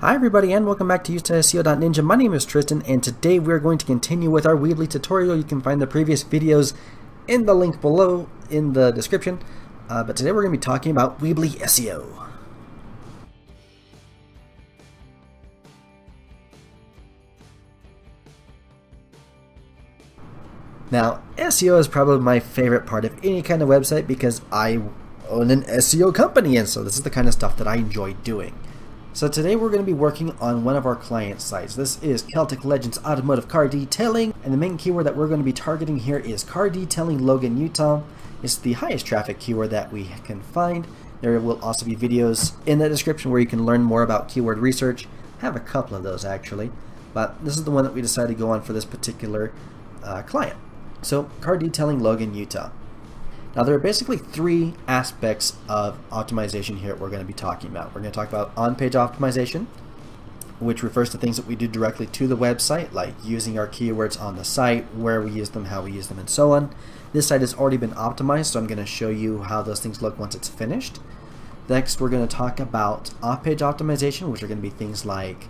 Hi everybody and welcome back to SEO.ninja. My name is Tristan and today we're going to continue with our Weebly tutorial. You can find the previous videos in the link below in the description. But today we're going to be talking about Weebly SEO. Now, SEO is probably my favorite part of any kind of website because I own an SEO company, and so this is the kind of stuff that I enjoy doing. So today we're going to be working on one of our client sites. This is Celtic Legends Automotive Car Detailing, and the main keyword that we're going to be targeting here is car detailing Logan, Utah. It's the highest traffic keyword that we can find. There will also be videos in the description where you can learn more about keyword research. I have a couple of those actually, but this is the one that we decided to go on for this particular client. So, car detailing Logan, Utah. Now there are basically three aspects of optimization here that we're going to be talking about. We're going to talk about on-page optimization, which refers to things that we do directly to the website, like using our keywords on the site, where we use them, how we use them, and so on. This site has already been optimized, so I'm going to show you how those things look once it's finished. Next, we're going to talk about off-page optimization, which are going to be things like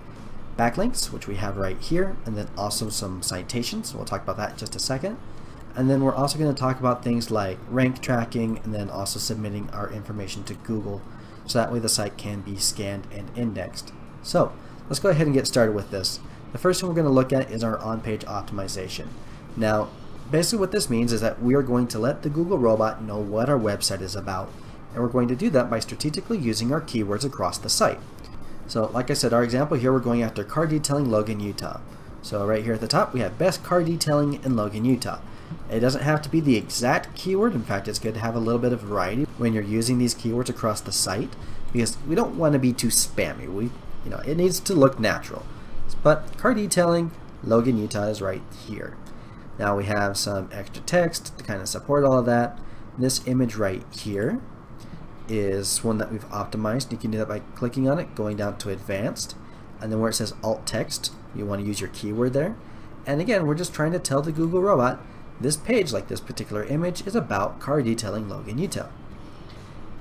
backlinks, which we have right here, and then also some citations. We'll talk about that in just a second. And then we're also going to talk about things like rank tracking and then also submitting our information to Google so that way the site can be scanned and indexed. So let's go ahead and get started with this. The first thing we're going to look at is our on-page optimization. Now basically what this means is that we are going to let the Google robot know what our website is about, and we're going to do that by strategically using our keywords across the site. So like I said, our example here, we're going after car detailing Logan, Utah. So right here at the top we have best car detailing in Logan, Utah. It doesn't have to be the exact keyword. In fact, it's good to have a little bit of variety when you're using these keywords across the site, because we don't want to be too spammy. It needs to look natural. But car detailing Logan, Utah is right here. Now we have some extra text to kind of support all of that. This image right here is one that we've optimized. You can do that by clicking on it, going down to advanced, and then where it says alt text, you want to use your keyword there. And again, we're just trying to tell the Google robot this page, like this particular image, is about car detailing Logan, Utah.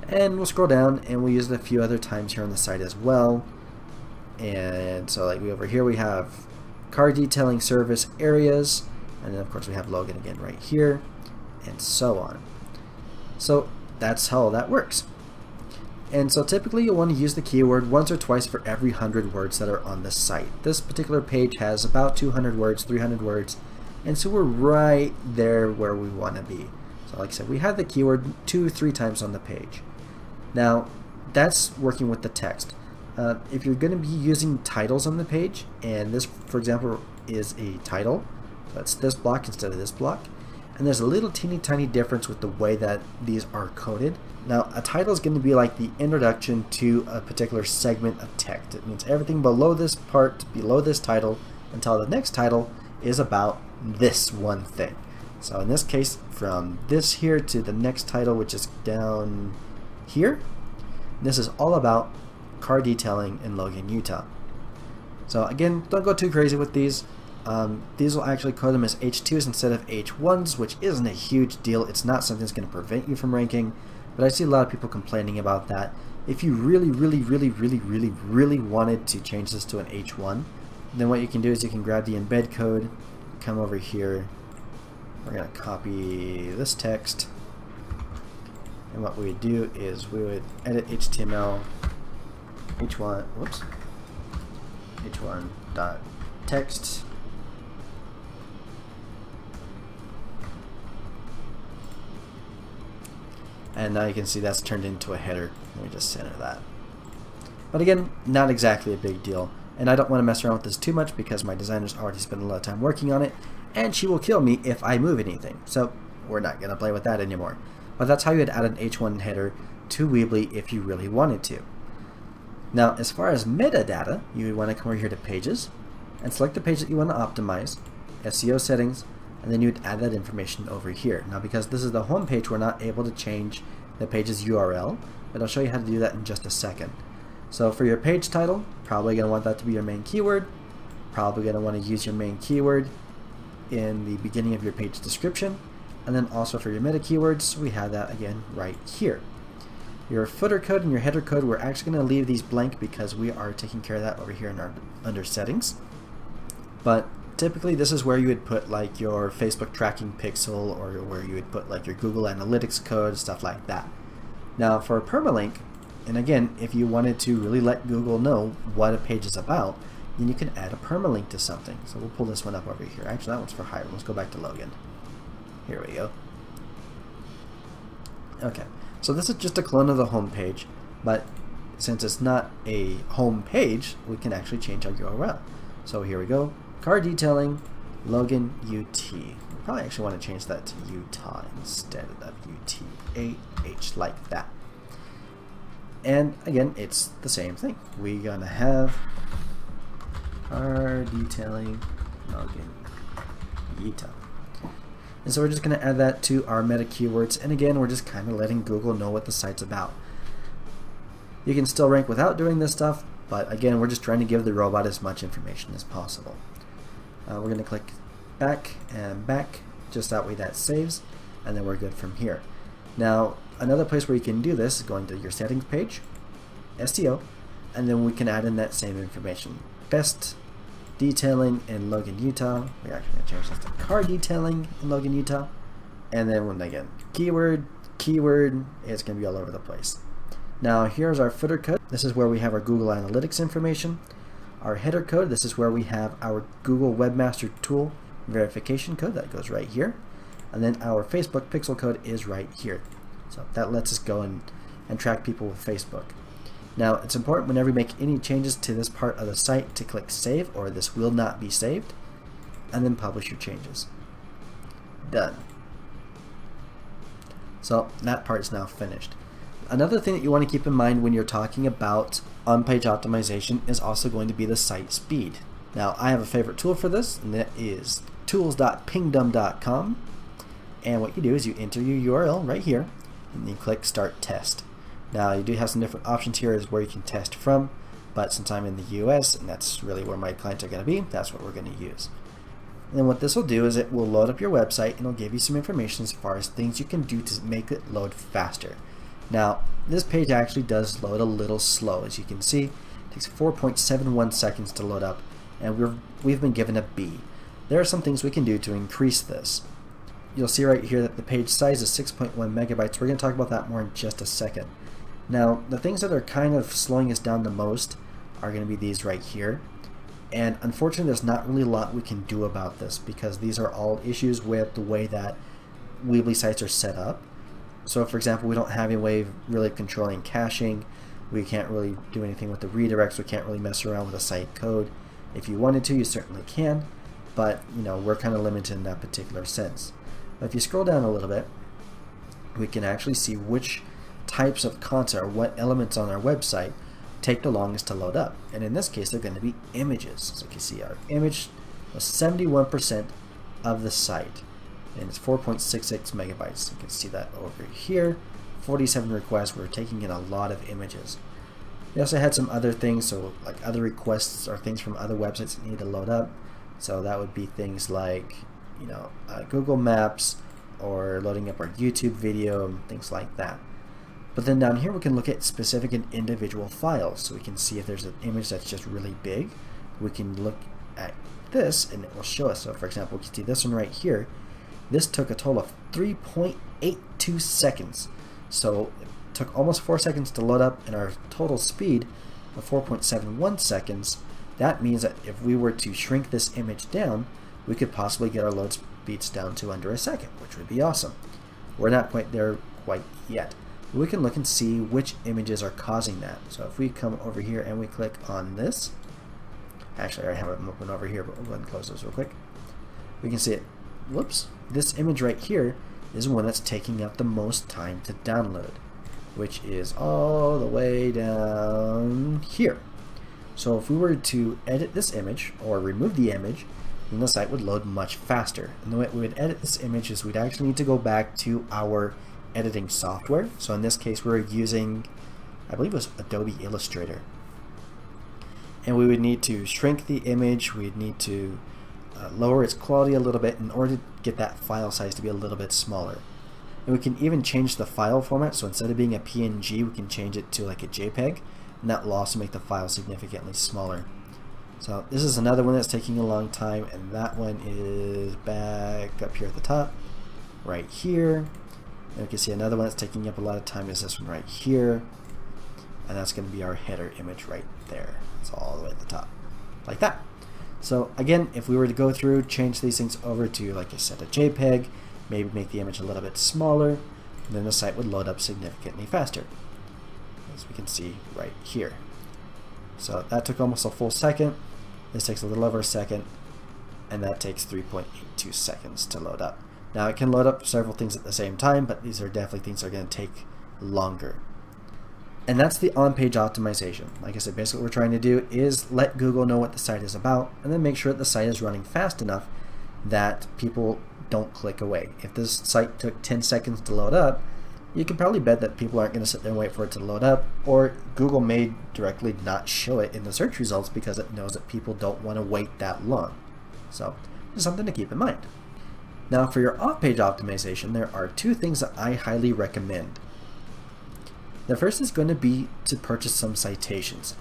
And we'll scroll down and we'll use it a few other times here on the site as well. And so like over here we have car detailing service areas, and then of course we have Logan again right here, and so on. So that's how that works. And so typically you'll want to use the keyword once or twice for every 100 words that are on the site. This particular page has about 200 words, 300 words, and so we're right there where we want to be. So like I said, we have the keyword 2-3 times on the page. Now that's working with the text. If you're going to be using titles on the page, and this for example is a title, so that's this block instead of this block, and there's a little teeny tiny difference with the way that these are coded. Now a title is going to be like the introduction to a particular segment of text. It means everything below this part, below this title, until the next title is about this one thing. So in this case, from this here to the next title, which is down here, this is all about car detailing in Logan, Utah. So again, don't go too crazy with these. These will actually code them as H2s instead of H1s, which isn't a huge deal. It's not something that's going to prevent you from ranking, but I see a lot of people complaining about that. If you really wanted to change this to an H1, then what you can do is you can grab the embed code, come over here, we're going to copy this text, and what we would do is we would edit HTML h1.text, and now you can see that's turned into a header. Let me just center that. But again, not exactly a big deal. And I don't want to mess around with this too much because my designer's already spent a lot of time working on it, and she will kill me if I move anything. So we're not going to play with that anymore. But that's how you would add an H1 header to Weebly if you really wanted to. Now as far as metadata, you would want to come over here to Pages and select the page that you want to optimize, SEO settings, and then you would add that information over here. Now because this is the home page, we're not able to change the page's URL, but I'll show you how to do that in just a second. So for your page title, probably going to want that to be your main keyword. Probably going to want to use your main keyword in the beginning of your page description. And then also for your meta keywords, we have that again right here. Your footer code and your header code, we're actually going to leave these blank because we are taking care of that over here in our under settings. But typically this is where you would put like your Facebook tracking pixel, or where you would put like your Google Analytics code, stuff like that. Now for a permalink, and again, if you wanted to really let Google know what a page is about, then you can add a permalink to something. So we'll pull this one up over here. Actually, that one's for Hiram. Let's go back to Logan. Here we go. Okay, so this is just a clone of the home page, but since it's not a home page, we can actually change our URL. So here we go. Car detailing, Logan, UT. We probably actually want to change that to Utah instead of UTAH, like that. And again, it's the same thing. We're gonna have car detailing, Logan, Utah. And so we're just gonna add that to our meta keywords. And again, we're just kind of letting Google know what the site's about. You can still rank without doing this stuff, but again, we're just trying to give the robot as much information as possible. We're going to click back and back, just that way that saves, and then we're good from here. Now, another place where you can do this is going to your settings page, SEO, and then we can add in that same information. Best detailing in Logan, Utah. We're actually going to change this to car detailing in Logan, Utah. And then when again, keyword, it's going to be all over the place. Now here's our footer code. This is where we have our Google Analytics information. Our header code, this is where we have our Google Webmaster tool verification code. That goes right here. And then our Facebook pixel code is right here. So that lets us go and track people with Facebook. Now it's important whenever you make any changes to this part of the site to click save, or this will not be saved, and then publish your changes. Done. So that part is now finished. Another thing that you want to keep in mind when you're talking about on-page optimization is also going to be the site speed. Now I have a favorite tool for this, and that is tools.pingdom.com. And what you do is you enter your URL right here, and you click Start Test. Now you do have some different options here as where you can test from, but since I'm in the US and that's really where my clients are going to be, that's what we're going to use. And then what this will do is it will load up your website, and it'll give you some information as far as things you can do to make it load faster. Now this page actually does load a little slow. As you can see, it takes 4.71 seconds to load up, and we've been given a B. There are some things we can do to increase this. You'll see right here that the page size is 6.1 megabytes. We're going to talk about that more in just a second. Now the things that are kind of slowing us down the most are going to be these right here. And unfortunately there's not really a lot we can do about this, because these are all issues with the way that Weebly sites are set up. So for example, we don't have a way of really controlling caching. We can't really do anything with the redirects. We can't really mess around with the site code. If you wanted to, you certainly can, but you know, we're kind of limited in that particular sense. But if you scroll down a little bit, we can actually see which types of content or what elements on our website take the longest to load up. And in this case, they're going to be images. So you can see our image was 71% of the site, and it's 4.66 megabytes. You can see that over here. 47 requests. We're taking in a lot of images. We also had some other things, so like other requests are things from other websites that need to load up. So that would be things like, you know, Google Maps, or loading up our YouTube video and things like that. But then down here we can look at specific and individual files. So we can see if there's an image that's just really big. We can look at this and it will show us. So for example, we can see this one right here. This took a total of 3.82 seconds. So it took almost 4 seconds to load up, and our total speed of 4.71 seconds. That means that if we were to shrink this image down, we could possibly get our load speeds down to under a second, which would be awesome. We're not quite there quite yet. We can look and see which images are causing that. So if we come over here and we click on this, actually I already have it open over here, but we'll go ahead and close this real quick. We can see it. Whoops, this image right here is one that's taking up the most time to download, which is all the way down here. So if we were to edit this image or remove the image, then the site would load much faster. And the way we would edit this image is we'd actually need to go back to our editing software. So in this case we're using, I believe it was Adobe Illustrator. And we would need to shrink the image, we'd need to lower its quality a little bit in order to get that file size to be a little bit smaller. And we can even change the file format, so instead of being a PNG, we can change it to like a JPEG, and that will also make the file significantly smaller. So this is another one that's taking a long time, and that one is back up here at the top, right here. And we can see another one that's taking up a lot of time is this one right here, and that's going to be our header image right there. It's all the way at the top, like that. So again, if we were to go through, change these things over to, like I said, a JPEG, maybe make the image a little bit smaller, then the site would load up significantly faster, as we can see right here. So that took almost a full second. This takes a little over a second, and that takes 3.82 seconds to load up. Now it can load up several things at the same time, but these are definitely things that are going to take longer. And that's the on-page optimization. Like I said, basically what we're trying to do is let Google know what the site is about, and then make sure that the site is running fast enough that people don't click away. If this site took 10 seconds to load up, you can probably bet that people aren't going to sit there and wait for it to load up, or Google may directly not show it in the search results because it knows that people don't want to wait that long. So just something to keep in mind. Now for your off-page optimization, there are two things that I highly recommend. The first is going to be to purchase some citations.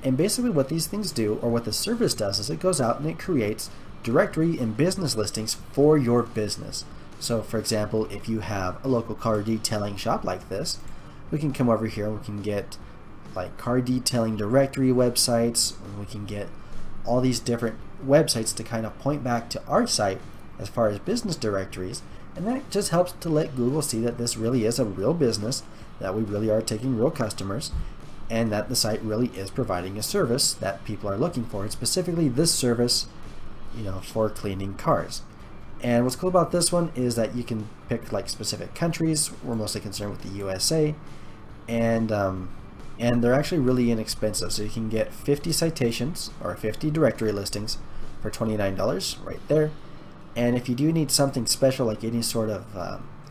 And basically what these things do, or what the service does, is it goes out and it creates directory and business listings for your business. So for example, if you have a local car detailing shop like this, we can come over here and we can get like car detailing directory websites, and we can get all these different websites to kind of point back to our site as far as business directories, and that just helps to let Google see that this really is a real business, that we really are taking real customers, and that the site really is providing a service that people are looking for, and specifically this service, you know, for cleaning cars. And what's cool about this one is that you can pick like specific countries. We're mostly concerned with the USA, and they're actually really inexpensive. So you can get 50 citations or 50 directory listings for $29 right there. And if you do need something special, like any sort of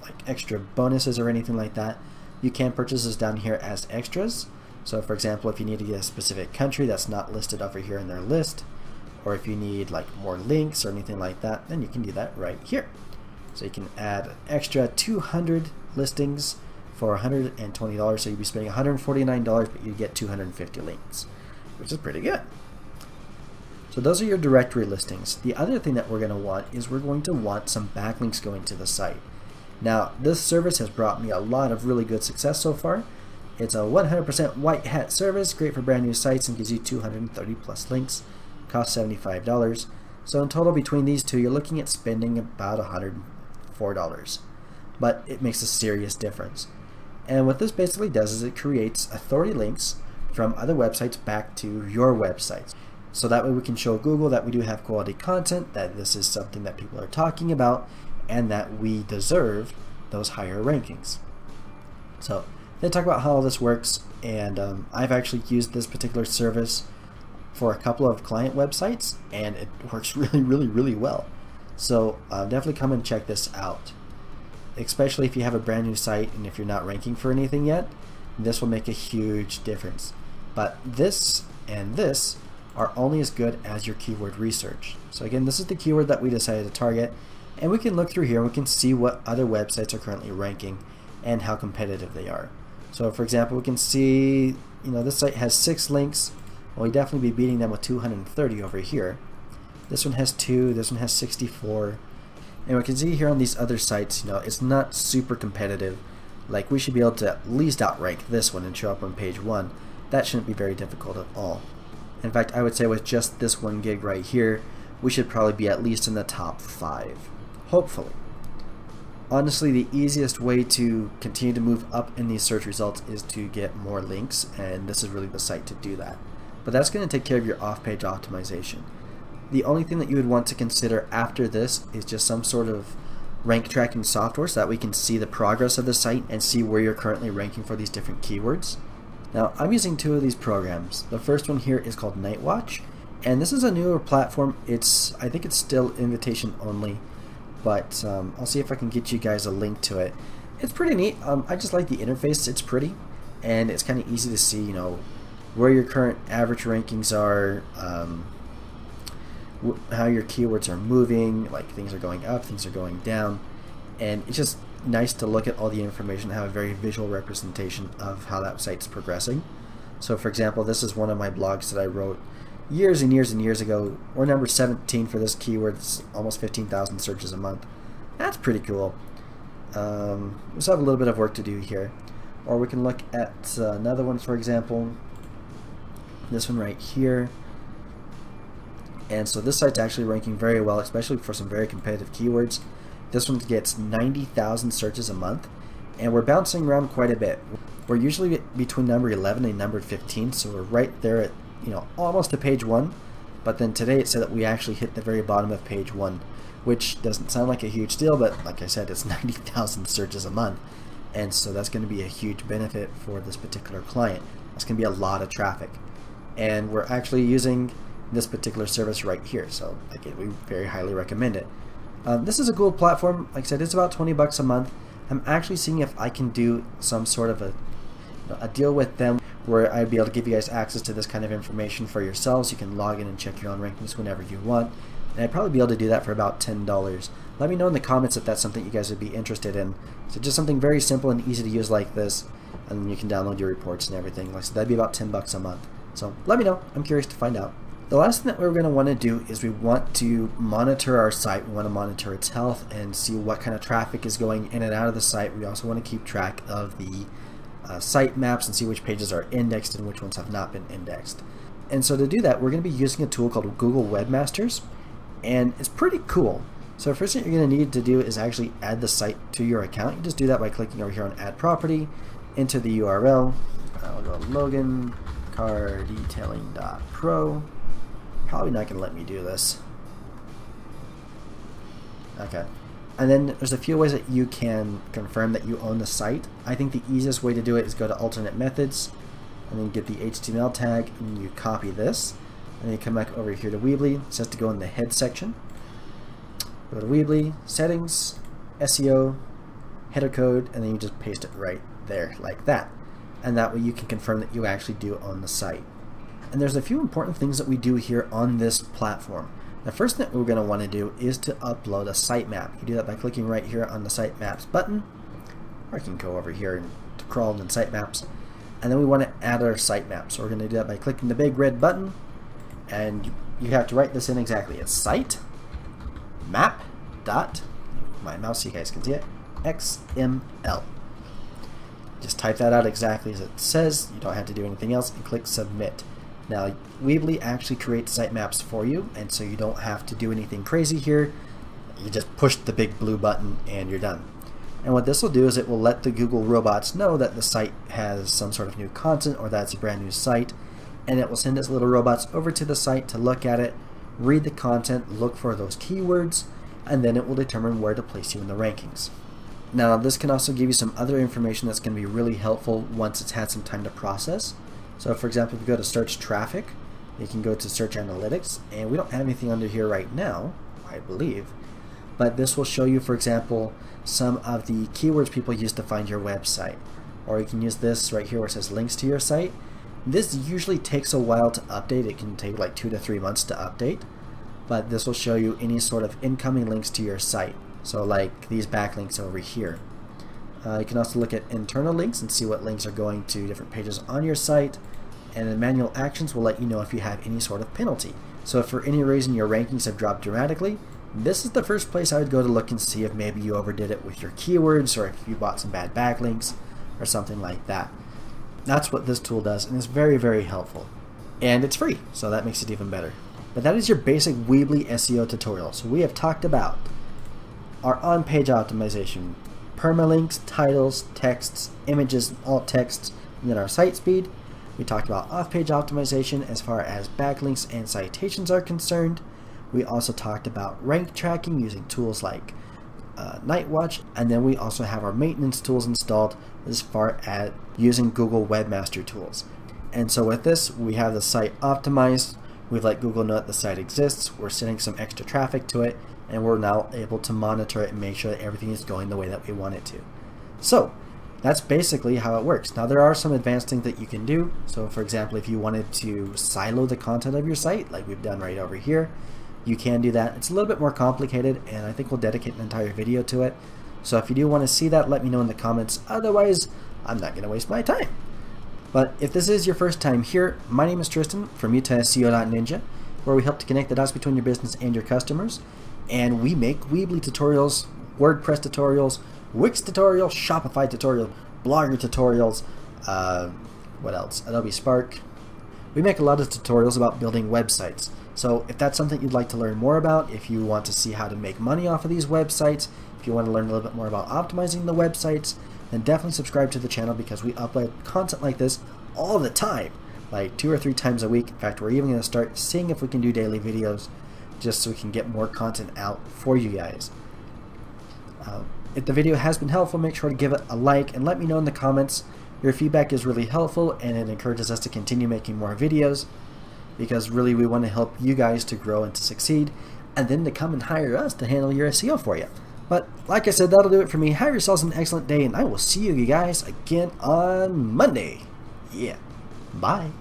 like extra bonuses or anything like that, you can purchase this down here as extras. So for example, if you need to get a specific country that's not listed over here in their list, or if you need like more links or anything like that, then you can do that right here. So you can add extra 200 listings for $120, so you'd be spending $149, but you get 250 links, which is pretty good. So those are your directory listings. The other thing that we're going to want is we're going to want some backlinks going to the site. Now this service has brought me a lot of really good success so far. It's a 100% white hat service, great for brand new sites, and gives you 230 plus links. Costs $75. So in total between these two, you're looking at spending about $104. But it makes a serious difference. And what this basically does is it creates authority links from other websites back to your websites. So that way we can show Google that we do have quality content, that this is something that people are talking about, and that we deserve those higher rankings. So they talk about how all this works, and I've actually used this particular service for a couple of client websites, and it works really well. So definitely come and check this out, especially if you have a brand new site and if you're not ranking for anything yet. This will make a huge difference. But this and this are only as good as your keyword research. So again, this is the keyword that we decided to target, and we can look through here and we can see what other websites are currently ranking and how competitive they are. So for example, we can see, you know, this site has 6 links. Well, we definitely be beating them with 230 over here. This one has 2, this one has 64. And we can see here on these other sites, you know, it's not super competitive. Like, we should be able to at least outrank this one and show up on page 1. That shouldn't be very difficult at all. In fact, I would say with just this one gig right here, we should probably be at least in the top 5. Hopefully. Honestly, the easiest way to continue to move up in these search results is to get more links, and this is really the site to do that. But that's going to take care of your off-page optimization. The only thing that you would want to consider after this is just some sort of rank tracking software so that we can see the progress of the site and see where you're currently ranking for these different keywords. Now, I'm using 2 of these programs. The first one here is called Nightwatch, and this is a newer platform. I think it's still invitation only, but I'll see if I can get you guys a link to it. It's pretty neat. I just like the interface. It's pretty, and it's kind of easy to see, you know, where your current average rankings are, how your keywords are moving, like things are going up, things are going down, and it's just nice to look at all the information, have a very visual representation of how that site's progressing. So for example, this is one of my blogs that I wrote years and years and years ago. We're number 17 for this keyword. It's almost 15,000 searches a month. That's pretty cool. We still have a little bit of work to do here. Or we can look at another one, for example, this one right here. And so this site's actually ranking very well, especially for some very competitive keywords. This one gets 90,000 searches a month, and we're bouncing around quite a bit. We're usually between number 11 and number 15, so we're right there at, almost to page 1. But then today it said that we actually hit the very bottom of page 1, which doesn't sound like a huge deal, but like I said, it's 90,000 searches a month. And so that's going to be a huge benefit for this particular client. It's going to be a lot of traffic. And we're actually using this particular service right here. So again, we very highly recommend it. This is a cool platform. Like I said, it's about 20 bucks a month. I'm actually seeing if I can do some sort of a deal with them where I'd be able to give you guys access to this kind of information for yourselves. You can log in and check your own rankings whenever you want. And I'd probably be able to do that for about $10. Let me know in the comments if that's something you guys would be interested in. So just something very simple and easy to use like this, and then you can download your reports and everything. Like I said, that'd be about 10 bucks a month. So let me know. I'm curious to find out. The last thing that we're going to want to do is we want to monitor our site. We want to monitor its health and see what kind of traffic is going in and out of the site. We also want to keep track of the site maps and see which pages are indexed and which ones have not been indexed. And so to do that, we're going to be using a tool called Google Webmasters, and it's pretty cool. So first thing you're going to need to do is actually add the site to your account. You just do that by clicking over here on Add Property, enter the URL. I'll go logancardetailing.pro. Probably not going to let me do this. Okay. And then there's a few ways that you can confirm that you own the site. I think the easiest way to do it is go to alternate methods and then get the HTML tag, and you copy this. And then you come back over here to Weebly. It says to go in the head section. Go to Weebly, settings, SEO, header code, and then you just paste it right there like that. And that way you can confirm that you actually do own the site. And there's a few important things that we do here on this platform. The first thing we're going to want to do is to upload a sitemap. You do that by clicking right here on the sitemaps button, or you can go over here and crawl in sitemaps. And then we want to add our sitemap. So we're going to do that by clicking the big red button, and you have to write this in exactly. It's site map dot, my mouse so you guys can see it, XML. Just type that out exactly as it says. You don't have to do anything else, and click submit. Now Weebly actually creates sitemaps for you, and so you don't have to do anything crazy here. You just push the big blue button and you're done. And what this will do is it will let the Google robots know that the site has some sort of new content or that it's a brand new site, and it will send its little robots over to the site to look at it, read the content, look for those keywords, and then it will determine where to place you in the rankings. Now this can also give you some other information that's going to be really helpful once it's had some time to process. So for example, if you go to search traffic, you can go to search analytics, and we don't have anything under here right now, I believe, but this will show you, for example, some of the keywords people use to find your website. Or you can use this right here where it says links to your site. This usually takes a while to update. It can take like 2 to 3 months to update, but this will show you any sort of incoming links to your site. So like these backlinks over here. You can also look at internal links and see what links are going to different pages on your site, and then manual actions will let you know if you have any sort of penalty. So if for any reason your rankings have dropped dramatically, this is the first place I would go to look and see if maybe you overdid it with your keywords, or if you bought some bad backlinks or something like that. That's what this tool does, and it's very, very helpful. And it's free, so that makes it even better. But that is your basic Weebly SEO tutorial. So we have talked about our on-page optimization, permalinks, titles, texts, images, alt texts, and then our site speed. We talked about off-page optimization as far as backlinks and citations are concerned. We also talked about rank tracking using tools like Nightwatch, and then we also have our maintenance tools installed as far as using Google Webmaster tools. And so with this, we have the site optimized. We've let Google know that the site exists. We're sending some extra traffic to it, and we're now able to monitor it and make sure that everything is going the way that we want it to. So that's basically how it works. Now there are some advanced things that you can do. So for example, if you wanted to silo the content of your site, like we've done right over here, you can do that. It's a little bit more complicated, and I think we'll dedicate an entire video to it. So if you do want to see that, let me know in the comments. Otherwise, I'm not going to waste my time. But if this is your first time here, my name is Triston from SEO.ninja, where we help to connect the dots between your business and your customers. And we make Weebly tutorials, WordPress tutorials, Wix tutorials, Shopify tutorials, Blogger tutorials, what else? Adobe Spark. We make a lot of tutorials about building websites. So if that's something you'd like to learn more about, if you want to see how to make money off of these websites, if you want to learn a little bit more about optimizing the websites, then definitely subscribe to the channel because we upload content like this all the time, like 2 or 3 times a week. In fact, we're even going to start seeing if we can do daily videos just so we can get more content out for you guys. If the video has been helpful, make sure to give it a like and let me know in the comments. Your feedback is really helpful and it encourages us to continue making more videos, because really we want to help you guys to grow and to succeed, and then to come and hire us to handle your SEO for you. But like I said, that'll do it for me. Have yourselves an excellent day, and I will see you guys again on Monday. Yeah. Bye.